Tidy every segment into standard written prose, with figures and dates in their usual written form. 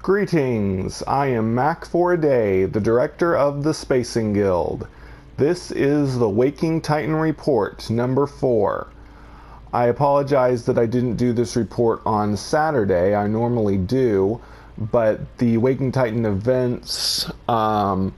Greetings, I am Mac for a Day, the director of the Spacing Guild. This is the Waking Titan Report, number 4. I apologize that I didn't do this report on Saturday, I normally do, but the Waking Titan events on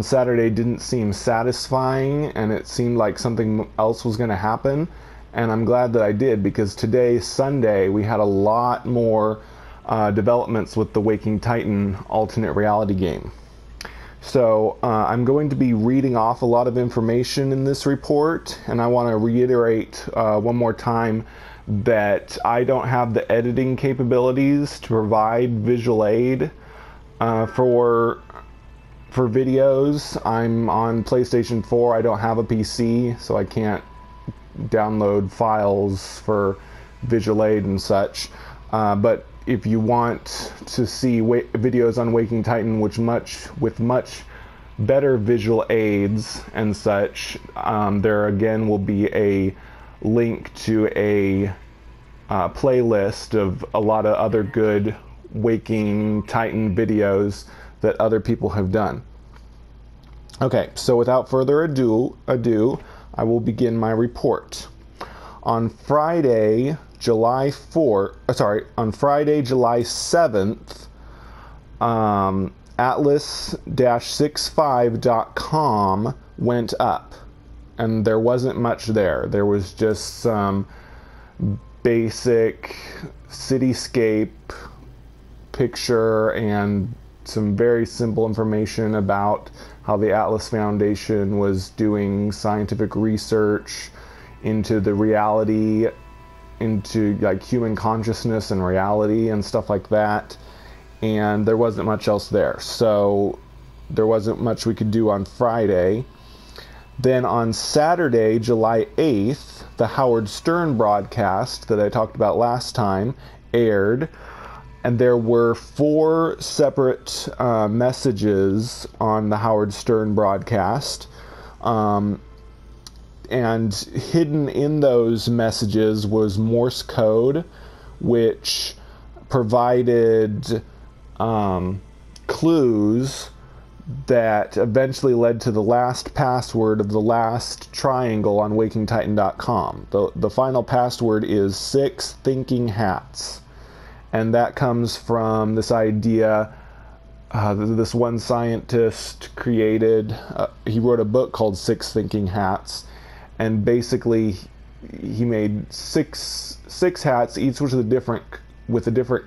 Saturday didn't seem satisfying, and it seemed like something else was going to happen, and I'm glad that I did, because today, Sunday, we had a lot more developments with the Waking Titan alternate reality game. So I'm going to be reading off a lot of information in this report, and I want to reiterate one more time that I don't have the editing capabilities to provide visual aid for videos. I'm on PlayStation 4, I don't have a PC, so I can't download files for visual aid and such, but if you want to see videos on Waking Titan with much better visual aids and such, there again will be a link to a playlist of a lot of other good Waking Titan videos that other people have done. Okay, so without further ado, I will begin my report. On Friday, July 7th, Atlas-65.com went up, and there wasn't much there. There was just some basic cityscape picture and some very simple information about how the Atlas Foundation was doing scientific research into the reality, into like human consciousness and reality and stuff like that, and there wasn't much else there, so there wasn't much we could do on Friday. Then on Saturday, July 8th, the Howard Stern broadcast that I talked about last time aired, and there were 4 separate messages on the Howard Stern broadcast. And hidden in those messages was Morse code, which provided clues that eventually led to the last password of the last triangle on WakingTitan.com. The final password is 6 thinking hats. And that comes from this idea this one scientist created. He wrote a book called 6 Thinking Hats. And basically, he made six hats, each with a different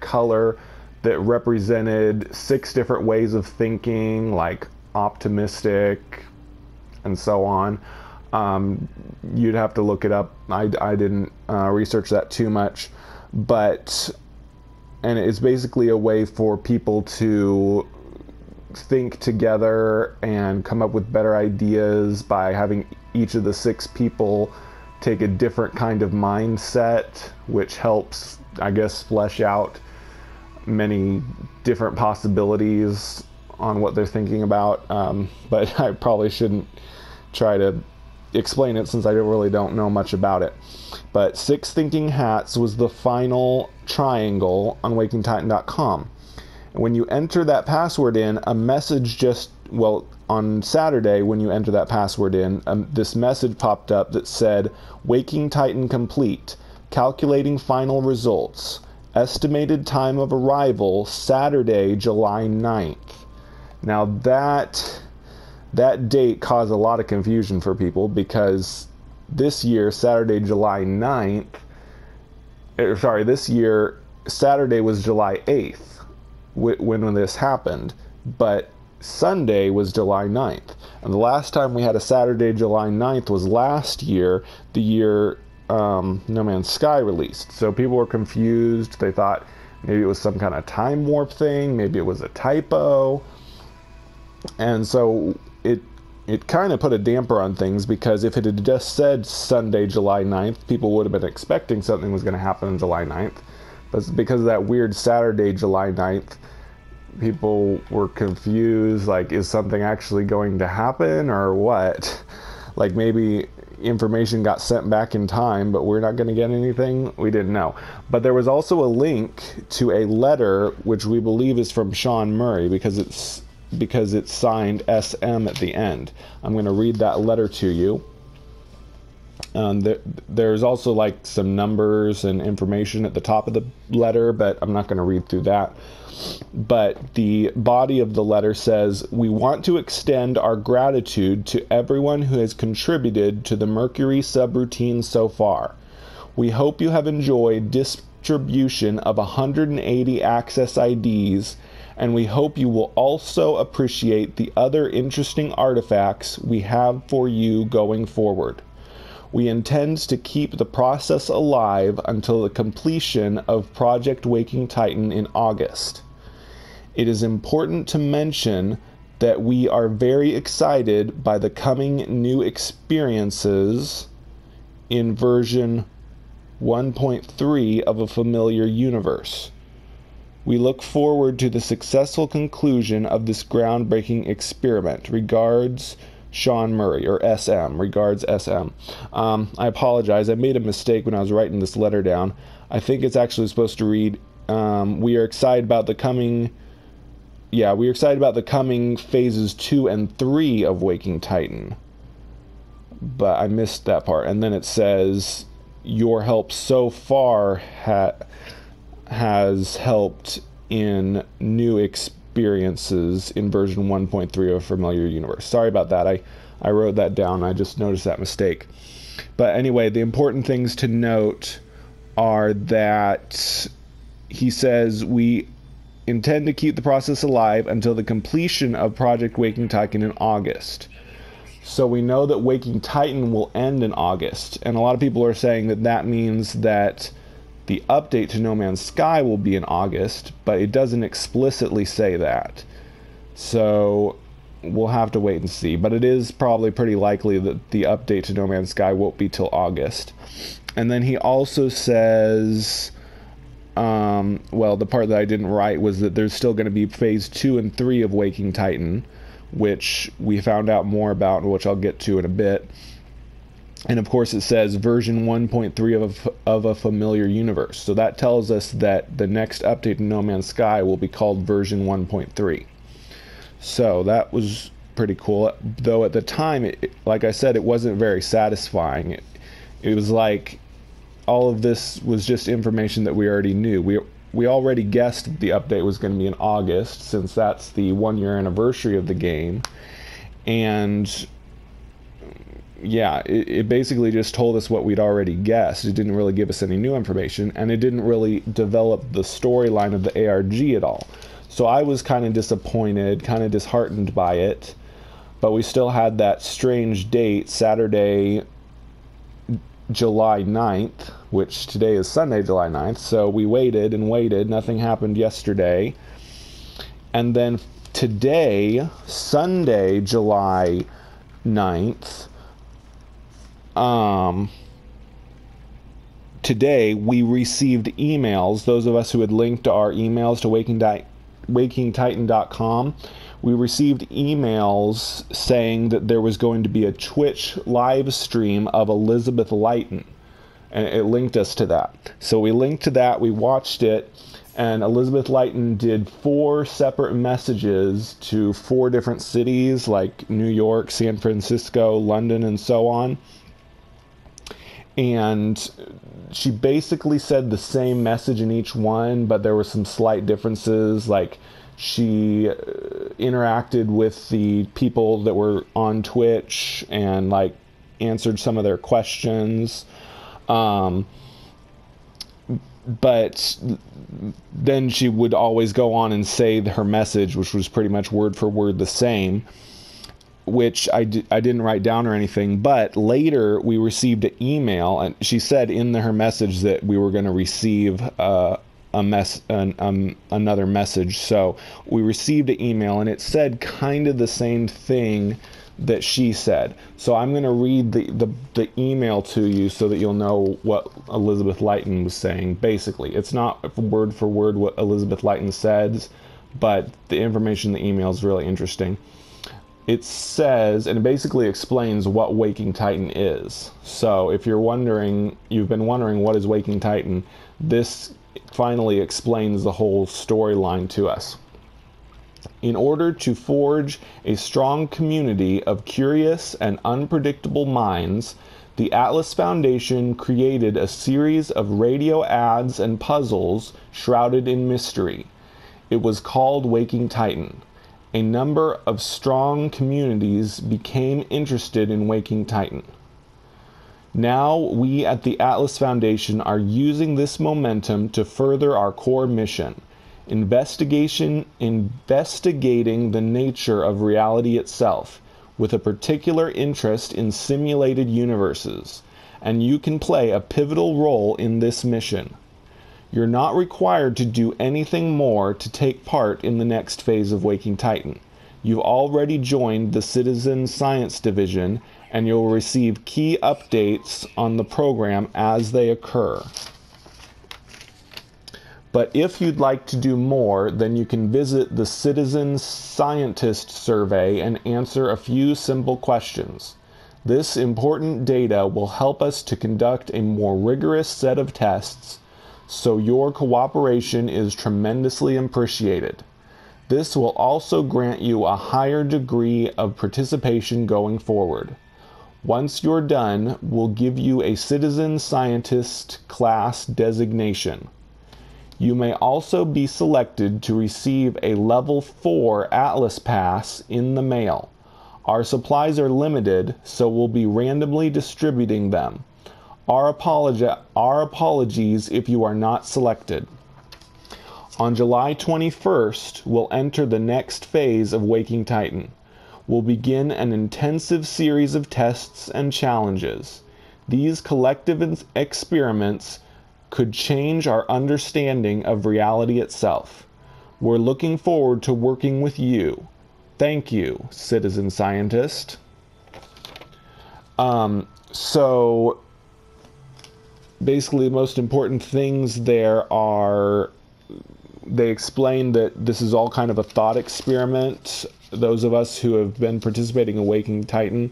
color that represented 6 different ways of thinking, like optimistic, and so on. You'd have to look it up. I didn't research that too much, and it's basically a way for people to think together and come up with better ideas by having each of the 6 people take a different kind of mindset, which helps, I guess, flesh out many different possibilities on what they're thinking about. But I probably shouldn't try to explain it since I really don't know much about it. But 6 Thinking Hats was the final triangle on WakingTitan.com. And when you enter that password in, a message on Saturday, when you enter that password in, this message popped up that said, Waking Titan complete, calculating final results, estimated time of arrival, Saturday, July 9th. Now that date caused a lot of confusion for people, because this year, Saturday, Saturday was July 8th when this happened, but Sunday was July 9th. And the last time we had a Saturday, July 9th was last year, the year No Man's Sky released. So people were confused. They thought maybe it was some kind of time warp thing, maybe it was a typo. And so it kind of put a damper on things, because if it had just said Sunday, July 9th, people would have been expecting something was going to happen on July 9th. But because of that weird Saturday, July 9th, people were confused, like, is something actually going to happen or what? Like, maybe information got sent back in time, but we're not going to get anything. We didn't know. But there was also a link to a letter which we believe is from Sean Murray because it's signed SM at the end. I'm going to read that letter to you. There's also like some numbers and information at the top of the letter, but I'm not going to read through that. But the body of the letter says, "We want to extend our gratitude to everyone who has contributed to the Mercury subroutine so far. We hope you have enjoyed distribution of 180 access IDs, and we hope you will also appreciate the other interesting artifacts we have for you going forward. We intend to keep the process alive until the completion of Project Waking Titan in August. It is important to mention that we are very excited by the coming new experiences in version 1.3 of a familiar universe. We look forward to the successful conclusion of this groundbreaking experiment. Regards, Sean Murray," or SM. Regards, SM. I apologize. I made a mistake when I was writing this letter down. I think it's actually supposed to read, we are excited about the coming... Yeah, we're excited about the coming phases 2 and 3 of Waking Titan. But I missed that part. And then it says, "Your help so far has helped in new experiences in version 1.3 of a familiar universe." Sorry about that. I wrote that down. I just noticed that mistake. But anyway, the important things to note are that he says, "We intend to keep the process alive until the completion of Project Waking Titan in August." So we know that Waking Titan will end in August, and a lot of people are saying that that means that the update to No Man's Sky will be in August, but it doesn't explicitly say that. So we'll have to wait and see. But it is probably pretty likely that the update to No Man's Sky won't be till August. And then he also says... well, the part that I didn't write was that there's still going to be phase 2 and 3 of Waking Titan, which we found out more about, which I'll get to in a bit. And of course it says version 1.3 of a familiar universe. So that tells us that the next update to No Man's Sky will be called version 1.3. So that was pretty cool. Though at the time, like I said, it wasn't very satisfying. It was like... all of this was just information that we already knew. We already guessed the update was going to be in August, since that's the 1-year anniversary of the game. And yeah, it basically just told us what we'd already guessed. It didn't really give us any new information, and it didn't really develop the storyline of the ARG at all. So I was kind of disappointed, kind of disheartened by it. But we still had that strange date, Saturday, July 9th, which today is Sunday, July 9th. So we waited and waited. Nothing happened yesterday. And then today, Sunday, July 9th, today we received emails, those of us who had linked our emails to wakingtitan.com, we received emails saying that there was going to be a Twitch live stream of Elizabeth Lighten, and it linked us to that. So we linked to that, we watched it, and Elizabeth Lighten did 4 separate messages to 4 different cities like New York, San Francisco, London, and so on. And she basically said the same message in each one, but there were some slight differences. Like, she interacted with the people that were on Twitch and like answered some of their questions. But then she would always go on and say her message, which was pretty much word for word the same, which I didn't write down or anything. But later we received an email, and she said in her message that we were going to receive another message. So we received an email, and it said kind of the same thing that she said. So I'm going to read the email to you so that you'll know what Elizabeth Lighten was saying. Basically, it's not word for word what Elizabeth Lighten says, but the information in the email is really interesting. it says, and it basically explains what Waking Titan is. So if you've been wondering what is Waking Titan, this finally explains the whole storyline to us. In order to forge a strong community of curious and unpredictable minds, the Atlas Foundation created a series of radio ads and puzzles shrouded in mystery. It was called Waking Titan. A number of strong communities became interested in Waking Titan. Now we at the Atlas Foundation are using this momentum to further our core mission, investigating the nature of reality itself, with a particular interest in simulated universes, and you can play a pivotal role in this mission. You're not required to do anything more to take part in the next phase of Waking Titan. You've already joined the Citizen Science Division, and you'll receive key updates on the program as they occur. But if you'd like to do more, then you can visit the Citizen Scientist survey and answer a few simple questions. This important data will help us to conduct a more rigorous set of tests, so your cooperation is tremendously appreciated. This will also grant you a higher degree of participation going forward. Once you're done, we'll give you a Citizen Scientist class designation. You may also be selected to receive a Level 4 Atlas Pass in the mail. Our supplies are limited, so we'll be randomly distributing them. Our apologies if you are not selected. On July 21st, we'll enter the next phase of Waking Titan. We'll begin an intensive series of tests and challenges. These collective experiments could change our understanding of reality itself. We're looking forward to working with you. Thank you, Citizen Scientist. So basically the most important things there are, they explain that this is all kind of a thought experiment. Those of us who have been participating in Waking Titan,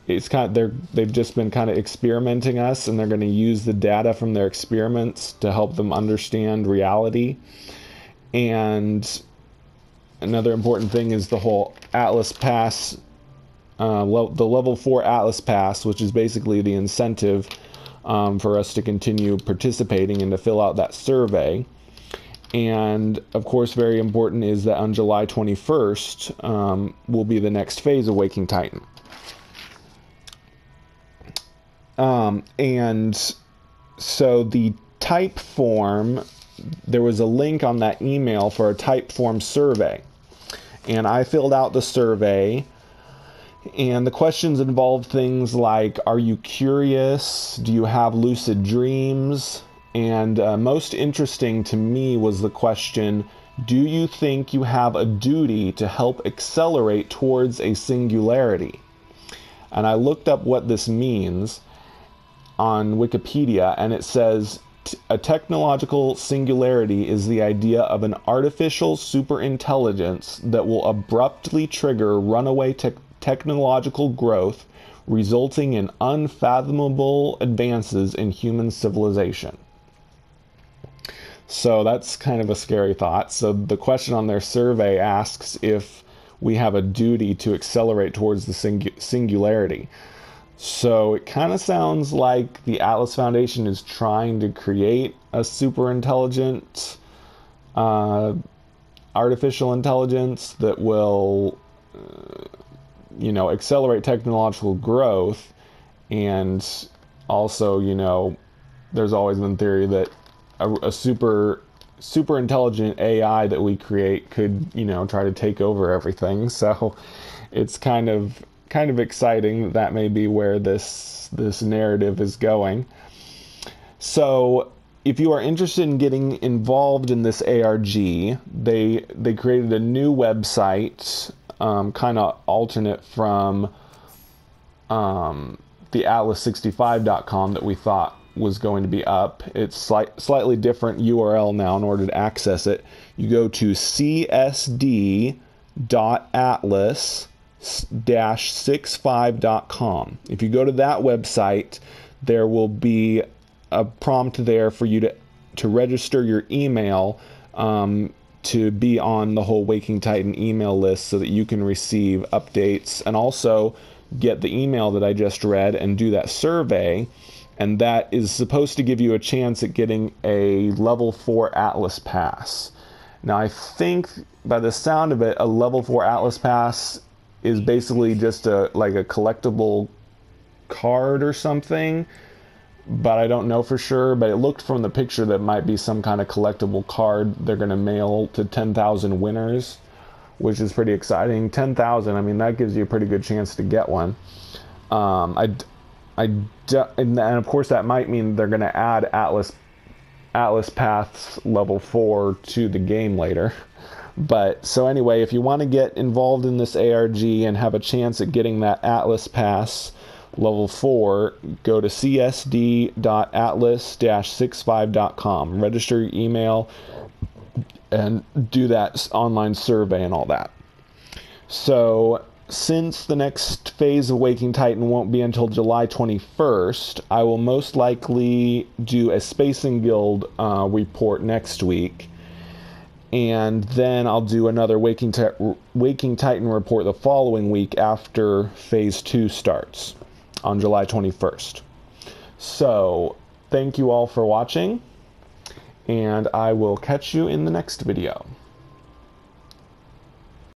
they've just been kind of experimenting us, and they're going to use the data from their experiments to help them understand reality. And another important thing is the whole Atlas Pass, the Level 4 Atlas Pass, which is basically the incentive for us to continue participating and to fill out that survey. And of course, very important is that on July 21st will be the next phase of Waking Titan. And so the type form, there was a link on that email for a type form survey. And I filled out the survey, and the questions involved things like, are you curious? Do you have lucid dreams? And most interesting to me was the question, do you think you have a duty to help accelerate towards a singularity? And I looked up what this means on Wikipedia, and it says, a technological singularity is the idea of an artificial superintelligence that will abruptly trigger runaway technological growth, resulting in unfathomable advances in human civilization. So that's kind of a scary thought. So the question on their survey asks if we have a duty to accelerate towards the singularity. So it kind of sounds like the Atlas Foundation is trying to create a super intelligent artificial intelligence that will, accelerate technological growth. And also, there's always been theory that a super intelligent AI that we create could, try to take over everything. So it's kind of exciting that may be where this narrative is going. So if you are interested in getting involved in this ARG, they created a new website, kind of alternate from the atlas65.com that we thought was going to be up. It's slightly different URL now in order to access it. You go to csd.atlas 65.com. If you go to that website, there will be a prompt there for you to register your email to be on the whole Waking Titan email list so that you can receive updates and also get the email that I just read and do that survey. And that is supposed to give you a chance at getting a level 4 Atlas Pass. Now, I think by the sound of it, a level 4 Atlas Pass is basically just like a collectible card or something, but I don't know for sure. But it looked from the picture that might be some kind of collectible card they're going to mail to 10,000 winners, which is pretty exciting. 10,000, I mean, that gives you a pretty good chance to get one. And of course that might mean they're going to add Atlas Paths level 4 to the game later. But so anyway, if you want to get involved in this ARG and have a chance at getting that Atlas Pass level 4, go to csd.atlas-65.com, register your email, and do that online survey and all that. So since the next phase of Waking Titan won't be until July 21st, I will most likely do a Spacing Guild report next week. And then I'll do another Waking Titan report the following week after Phase 2 starts on July 21st. So, thank you all for watching, and I will catch you in the next video.